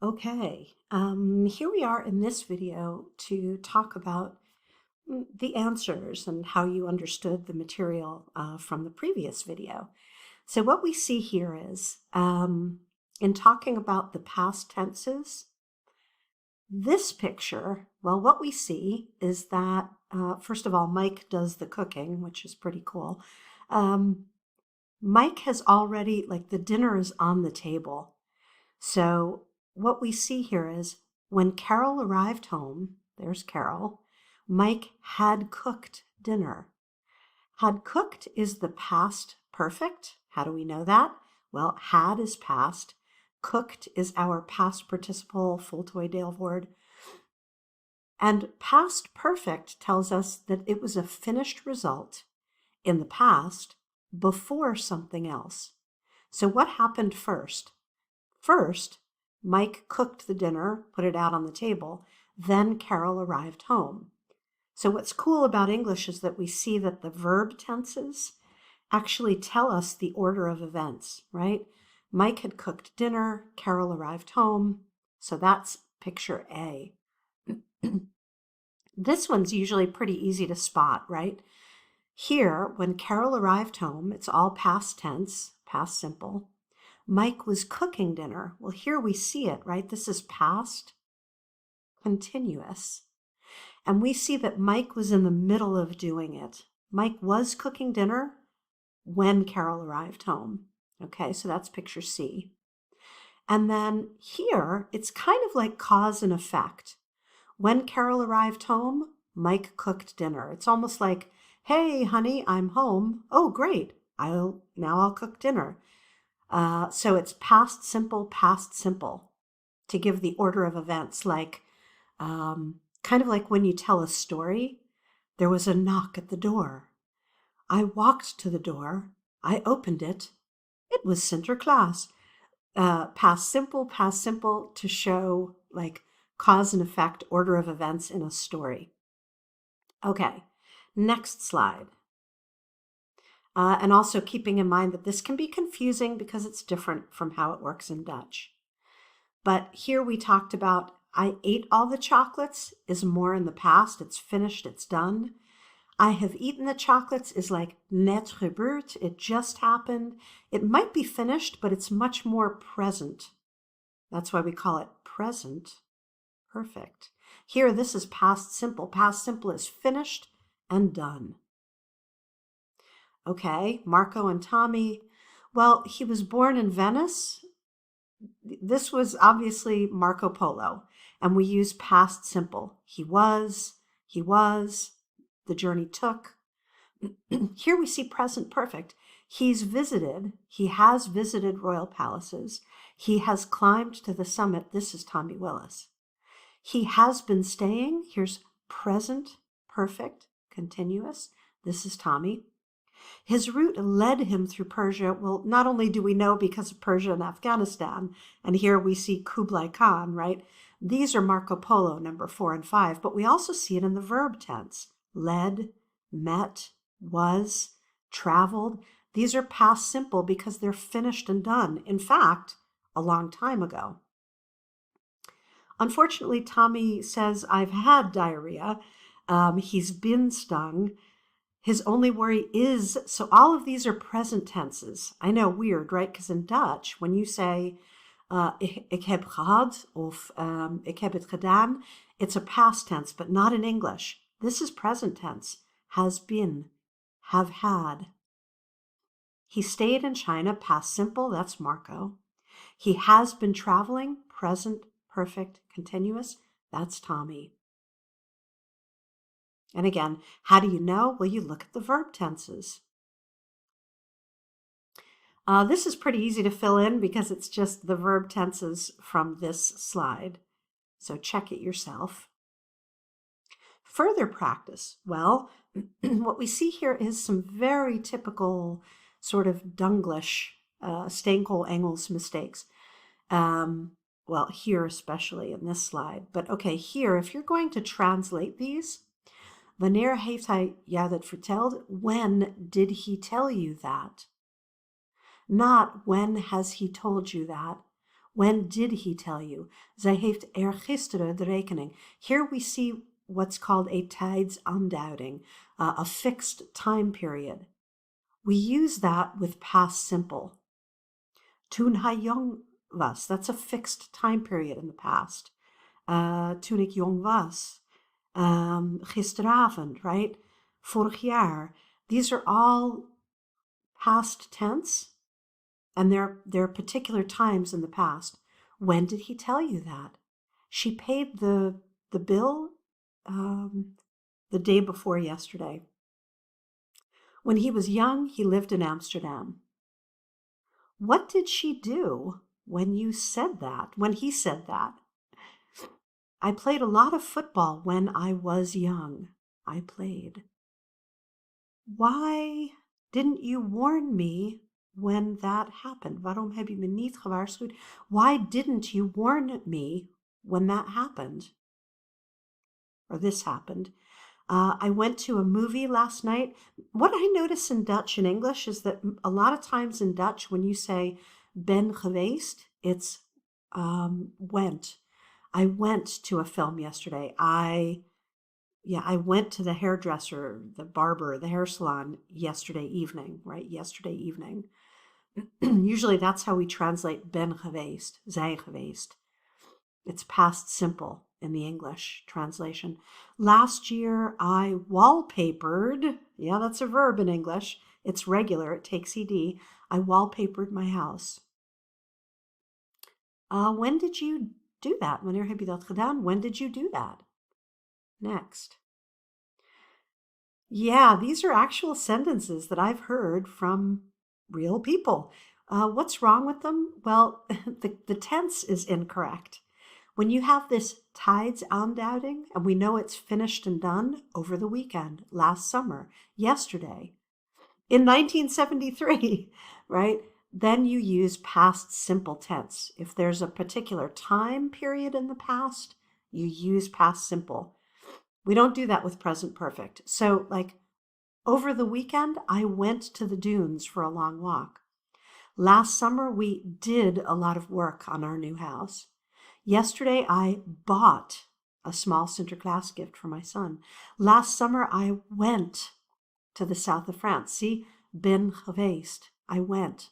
Okay, here we are in this video to talk about the answers and how you understood the material from the previous video. So what we see here is, in talking about the past tenses, this picture, well, what we see is that, first of all, Mike does the cooking, which is pretty cool. Mike has already, like, the dinner is on the table. So what we see here is when Carol arrived home, there's Carol, Mike had cooked dinner. Had cooked is the past perfect. How do we know that? Well, had is past. Cooked is our past participle fulltoy word. And past perfect tells us that it was a finished result in the past before something else. So what happened first? First, Mike cooked the dinner, put it out on the table. Then Carol arrived home. So what's cool about English is that we see that the verb tenses actually tell us the order of events, right? Mike had cooked dinner, Carol arrived home. So that's picture A. This one's usually pretty easy to spot, right? Here, when Carol arrived home, it's all past tense, past simple. Mike was cooking dinner. Well, here we see it, right? This is past continuous. And we see that Mike was in the middle of doing it. Mike was cooking dinner when Carol arrived home. Okay, so that's picture C. And then here, it's kind of like cause and effect. When Carol arrived home, Mike cooked dinner. It's almost like, hey, honey, I'm home. Oh, great. Now I'll cook dinner. So it's past simple to give the order of events, like kind of like when you tell a story. There was a knock at the door. I walked to the door. I opened it. It was Sinterklaas. Past simple to show like cause and effect, order of events in a story. Okay, next slide. And also keeping in mind that this can be confusing because it's different from how it works in Dutch. But here we talked about I ate all the chocolates is more in the past. It's finished, it's done. I have eaten the chocolates is like net gebeurd, it just happened. It might be finished, but it's much more present. That's why we call it present perfect. Here, this is past simple. Past simple is finished and done. Okay, Marco and Tommy. Well, he was born in Venice. This was obviously Marco Polo, and we use past simple. He was, the journey took. Here we see present perfect. He has visited royal palaces. He has climbed to the summit. This is Tommy Willis. He has been staying. Here's present perfect, continuous. This is Tommy. His route led him through Persia. Well, not only do we know because of Persia and Afghanistan, and here we see Kublai Khan, right? These are Marco Polo, number 4 and 5, but we also see it in the verb tense. Led, met, was, traveled. These are past simple because they're finished and done. In fact, a long time ago. Unfortunately, Tommy says, I've had diarrhea. He's been stung. His only worry is, so all of these are present tenses. I know, weird, right? Because in Dutch, when you say, ik heb gehad, of ik heb het gedaan, it's a past tense, but not in English. This is present tense. Has been, have had. He stayed in China, past simple, that's Marco. He has been traveling, present, perfect, continuous, that's Tommy. And again, how do you know? Well, you look at the verb tenses. This is pretty easy to fill in because it's just the verb tenses from this slide. So check it yourself. Further practice. Well, what we see here is some very typical sort of Dunglish, Steenkool-Engels mistakes. Well, here especially in this slide. But okay, here, if you're going to translate these, wanneer heeft hij jou dat verteld? When did he tell you that? Not when has he told you that? When did he tell you? Zij heeft gisteren de rekening. Here we see what's called a tijdsaanduiding, a fixed time period. We use that with past simple. Toen hij jong was, that's a fixed time period in the past. Toen ik jong was. Gisteravond, right? Vorig jaar. These are all past tense, and they're particular times in the past. When did he tell you that? She paid the bill the day before yesterday. When he was young, he lived in Amsterdam. What did she do when you said that, when he said that? I played a lot of football when I was young. I played. Why didn't you warn me when that happened? Waarom heb je me niet gewaarschuwd? Why didn't you warn me when that happened? Or this happened. I went to a movie last night. What I notice in Dutch and English is that a lot of times in Dutch, when you say ben geweest, it's went. I went to a film yesterday. I went to the hairdresser, the barber, the hair salon yesterday evening, right? Yesterday evening. Usually that's how we translate ben geweest, zij geweest. It's past simple in the English translation. Last year I wallpapered. Yeah, that's a verb in English. It's regular. It takes ed. I wallpapered my house. When did you do that? Wanneer heb je dat gedaan? When did you do that? Next. Yeah, these are actual sentences that I've heard from real people. What's wrong with them? Well, the tense is incorrect. When you have this tijdsaanduiding, and we know it's finished and done over the weekend, last summer, yesterday, in 1973, right? Then you use past simple tense. If there's a particular time period in the past, you use past simple. We don't do that with present perfect. So, like, over the weekend, I went to the dunes for a long walk. Last summer, we did a lot of work on our new house. Yesterday, I bought a small Sinterklaas gift for my son. Last summer, I went to the south of France. See, ben geweest. I went.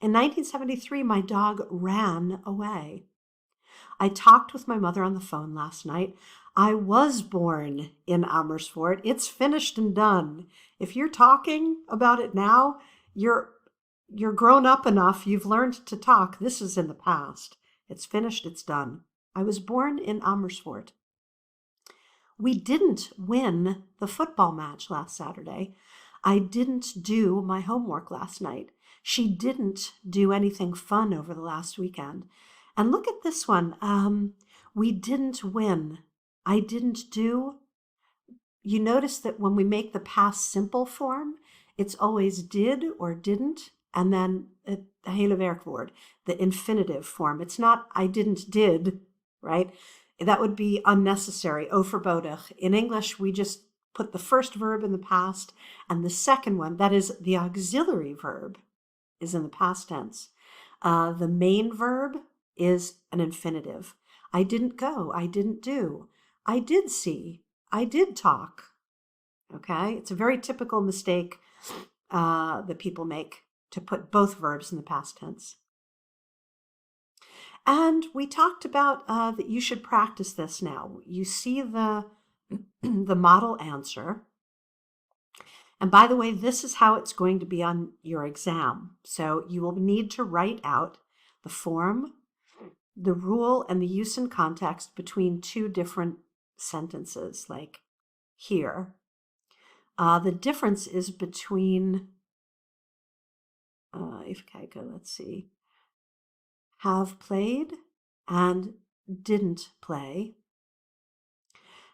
In 1973, my dog ran away. I talked with my mother on the phone last night. I was born in Amersfoort. It's finished and done. If you're talking about it now, you're grown up enough. You've learned to talk. This is in the past. It's finished. It's done. I was born in Amersfoort. We didn't win the football match last Saturday. I didn't do my homework last night. She didn't do anything fun over the last weekend. And look at this one. We didn't win. I didn't do. You notice that when we make the past simple form, it's always did or didn't, and then het hele werkwoord, the infinitive form. It's not I didn't did, right? That would be unnecessary, overbodig. In English, we just put the first verb in the past, and the second one, that is the auxiliary verb, is in the past tense. The main verb is an infinitive. I didn't go. I didn't do. I did see. I did talk. Okay? It's a very typical mistake that people make to put both verbs in the past tense. And we talked about that you should practice this now. You see the model answer. And by the way, this is how it's going to be on your exam. So you will need to write out the form, the rule, and the use in context between two different sentences, like here. The difference is between, let's see, have played and didn't play.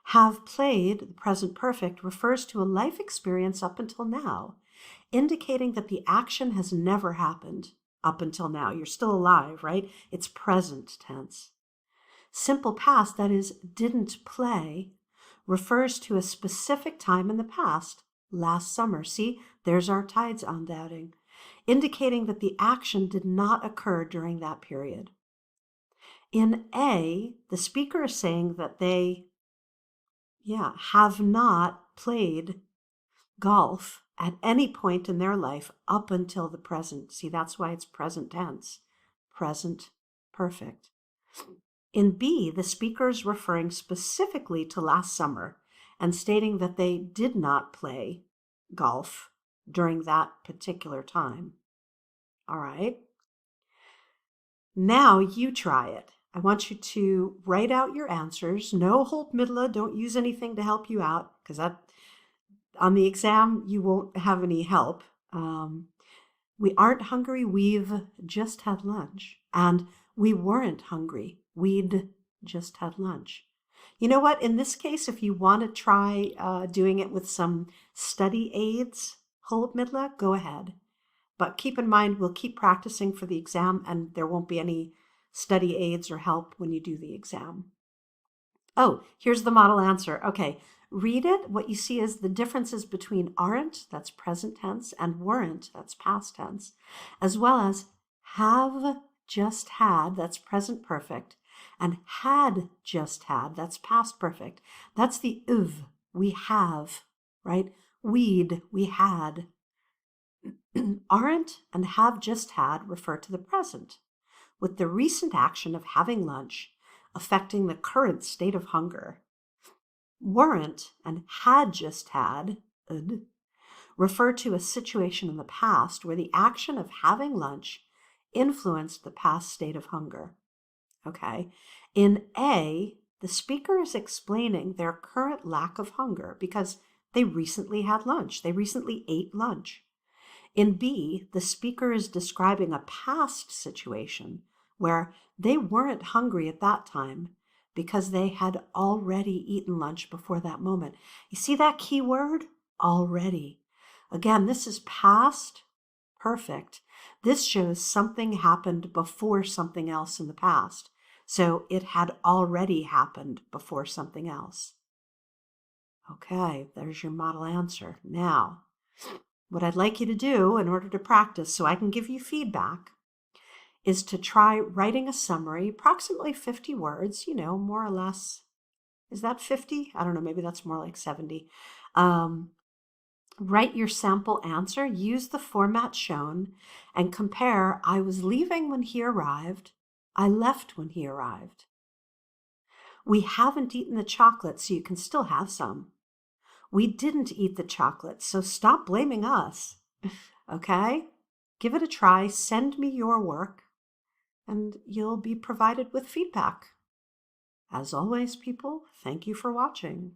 Have played, the present perfect, refers to a life experience up until now, indicating that the action has never happened up until now. You're still alive, right? It's present tense. Simple past, that is, didn't play, refers to a specific time in the past, last summer. See, there's our tijdsaanduiding. indicating that the action did not occur during that period. In A, the speaker is saying that they, have not played golf at any point in their life up until the present. See, that's why it's present tense. Present perfect. In B, the speaker is referring specifically to last summer and stating that they did not play golf during that particular time. All right. Now you try it. I want you to write out your answers. No Holt Midla, don't use anything to help you out, because on the exam you won't have any help. We aren't hungry, we've just had lunch. And we weren't hungry, we'd just had lunch. You know what? In this case, if you want to try doing it with some study aids, Holt Midla, go ahead. But keep in mind, we'll keep practicing for the exam, and there won't be any study aids or help when you do the exam. Oh, here's the model answer. Okay, read it. What you see is the differences between aren't, that's present tense, and weren't, that's past tense, as well as have just had, that's present perfect, and had just had, that's past perfect. That's the uv, we have, right? We'd, we had. Aren't and have just had refer to the present, with the recent action of having lunch affecting the current state of hunger. Weren't and had just had refer to a situation in the past where the action of having lunch influenced the past state of hunger. Okay. In A, the speaker is explaining their current lack of hunger because they recently had lunch. They recently ate lunch. In B, the speaker is describing a past situation where they weren't hungry at that time because they had already eaten lunch before that moment. You see that key word? Already. Again, this is past perfect. This shows something happened before something else in the past. So it had already happened before something else. Okay, there's your model answer. Now, what I'd like you to do in order to practice so I can give you feedback is to try writing a summary, approximately 50 words, more or less. Is that 50? I don't know, maybe that's more like 70. Write your sample answer, use the format shown, and compare I was leaving when he arrived, I left when he arrived. We haven't eaten the chocolate, so you can still have some. We didn't eat the chocolate, so stop blaming us. Okay? Give it a try, send me your work, and you'll be provided with feedback. As always, people, thank you for watching.